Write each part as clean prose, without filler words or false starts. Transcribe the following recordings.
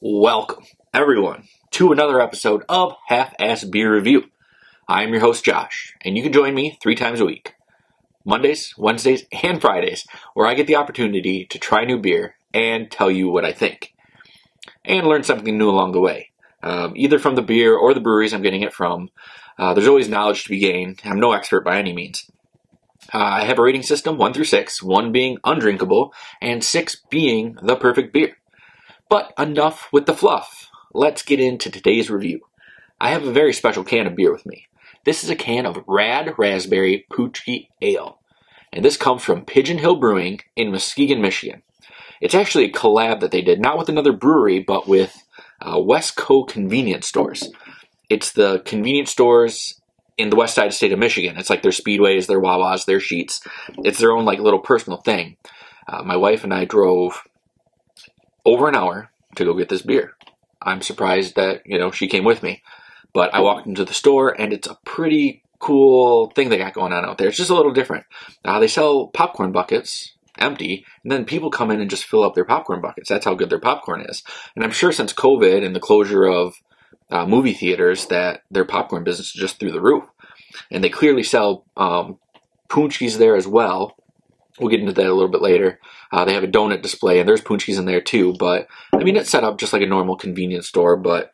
Welcome, everyone, to another episode of Half-Ass Beer Review. I am your host, Josh, and you can join me 3 times a week, Mondays, Wednesdays, and Fridays, where I get the opportunity to try new beer and tell you what I think, and learn something new along the way, either from the beer or the breweries I'm getting it from. There's always knowledge to be gained. I'm no expert by any means. I have a rating system, 1 through 6, 1 being undrinkable, and 6 being the perfect beer. But enough with the fluff. Let's get into today's review. I have a very special can of beer with me. This is a can of Raspberry Paczki Ale. And this comes from Pigeon Hill Brewing in Muskegon, Michigan. It's actually a collab that they did, not with another brewery, but with Westco convenience stores. It's the convenience stores in the west side of the state of Michigan. It's like their Speedways, their Wawas, their Sheets. It's their own like little personal thing. My wife and I drove over an hour to go get this beer. I'm surprised that, she came with me. But I walked into the store and it's a pretty cool thing they got going on out there. It's just a little different. They sell popcorn buckets, empty, and then people come in and just fill up their popcorn buckets. That's how good their popcorn is. And I'm sure since COVID and the closure of movie theaters that their popcorn business is just through the roof. And they clearly sell Paczkis there as well. We'll get into that a little bit later. They have a donut display, and there's Paczkis in there too. But, it's set up just like a normal convenience store, but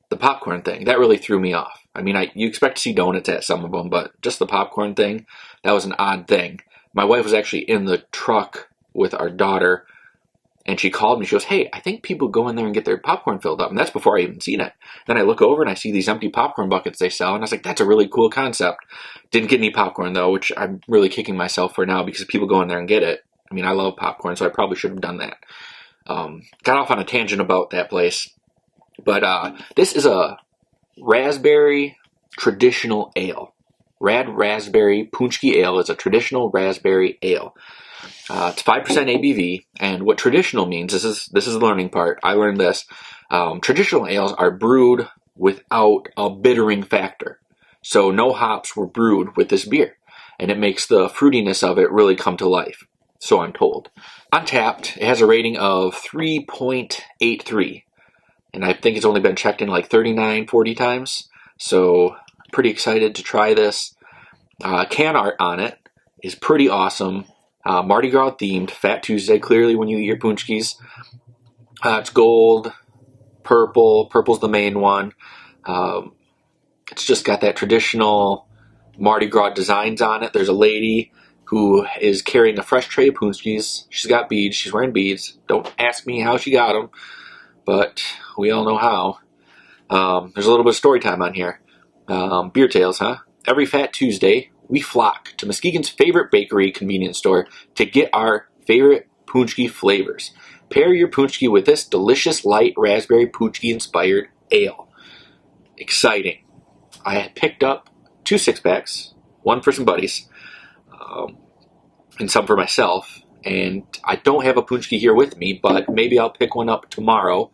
the popcorn thing, that really threw me off. You expect to see donuts at some of them, but just the popcorn thing, that was an odd thing. My wife was actually in the truck with our daughter, and she called me. She goes, "Hey, I think people go in there and get their popcorn filled up." And that's before I even seen it. Then I look over and I see these empty popcorn buckets they sell. And I was like, that's a really cool concept. Didn't get any popcorn though, which I'm really kicking myself for now because people go in there and get it. I love popcorn, so I probably should have done that. Got off on a tangent about that place. But this is a raspberry traditional ale. Raspberry Paczki Ale is a traditional raspberry ale. It's 5% ABV, and what traditional means, this is the learning part, I learned this, traditional ales are brewed without a bittering factor. So no hops were brewed with this beer, and it makes the fruitiness of it really come to life, so I'm told. Untapped, it has a rating of 3.83, and I think it's only been checked in like 39, 40 times, so pretty excited to try this. Can art on it is pretty awesome. Mardi Gras themed, Fat Tuesday, clearly when you eat your Paczkis. It's gold, purple, purple's the main one. It's just got that traditional Mardi Gras designs on it. There's a lady who is carrying a fresh tray of Paczkis. She's got beads, she's wearing beads. Don't ask me how she got them, but we all know how. There's a little bit of story time on here. Beer tales, huh? Every Fat Tuesday, we flock to Muskegon's favorite bakery convenience store to get our favorite Paczki flavors. Pair your Paczki with this delicious light raspberry Paczki inspired ale. Exciting. I had picked up 2 6-packs, one for some buddies, and some for myself. And I don't have a Paczki here with me, but maybe I'll pick one up tomorrow.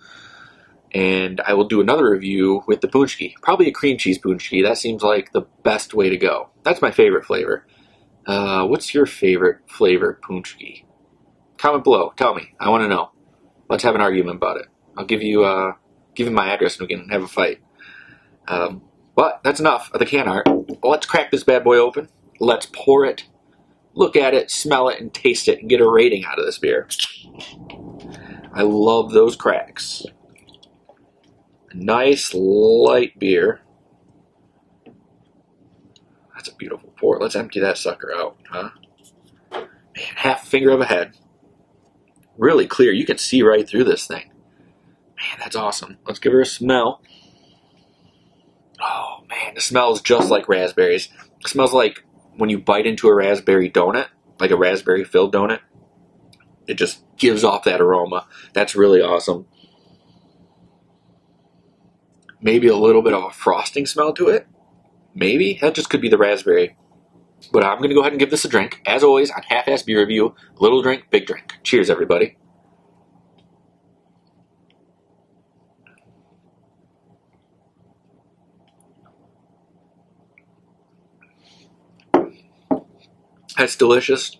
And I will do another review with the Paczki. Probably a cream cheese Paczki. That seems like the best way to go. That's my favorite flavor. What's your favorite flavor Paczki? Comment below. Tell me. I want to know. Let's have an argument about it. I'll give you my address and we can have a fight. But that's enough of the can art. Let's crack this bad boy open. Let's pour it, look at it, smell it, and taste it, and get a rating out of this beer. I love those cracks. Nice light beer. That's a beautiful pour. Let's empty that sucker out, huh? Man, half finger of a head. Really clear. You can see right through this thing. Man, that's awesome. Let's give her a smell. Oh man, it smells just like raspberries. It smells like when you bite into a raspberry donut, like a raspberry filled donut. It just gives off that aroma. That's really awesome. Maybe a little bit of a frosting smell to it. Maybe. That just could be the raspberry. But I'm going to go ahead and give this a drink. As always, on Half-Ass Beer Review, little drink, big drink. Cheers, everybody. That's delicious.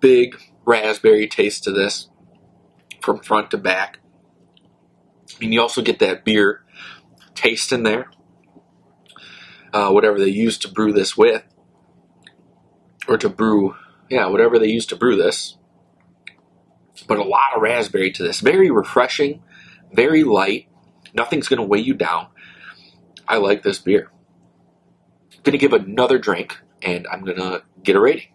Big raspberry taste to this from front to back. And you also get that beer taste in there. Whatever they use to brew this with. Or to brew, whatever they use to brew this. But a lot of raspberry to this. Very refreshing, very light. Nothing's going to weigh you down. I like this beer. I'm going to give another drink, and I'm going to get a rating.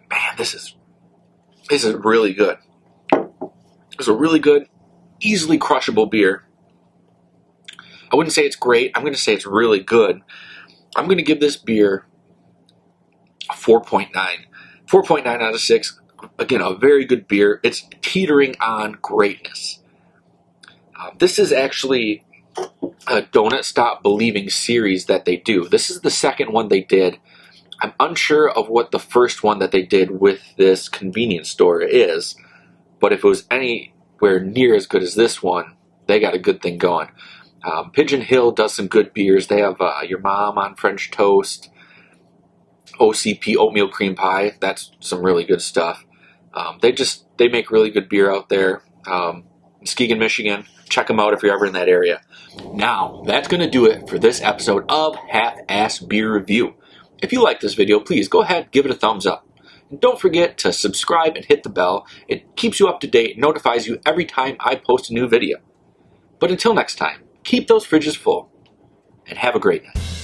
Man, this is really good. It's a really good, easily crushable beer. I wouldn't say it's great. I'm going to say it's really good. I'm going to give this beer a 4.9. 4.9 out of 6. Again, a very good beer. It's teetering on greatness. This is actually a Donut Stop Believing series that they do. This is the second one they did. I'm unsure of what the first one that they did with this convenience store is, but if it was anywhere near as good as this one, they got a good thing going. Pigeon Hill does some good beers. They have Your Mom on French Toast, OCP Oatmeal Cream Pie. That's some really good stuff. They make really good beer out there. Muskegon, Michigan. Check them out if you're ever in that area. Now, that's going to do it for this episode of Half-Ass Beer Review. If you like this video, please go ahead and give it a thumbs up. And don't forget to subscribe and hit the bell. It keeps you up to date and notifies you every time I post a new video. But until next time, keep those fridges full and have a great night.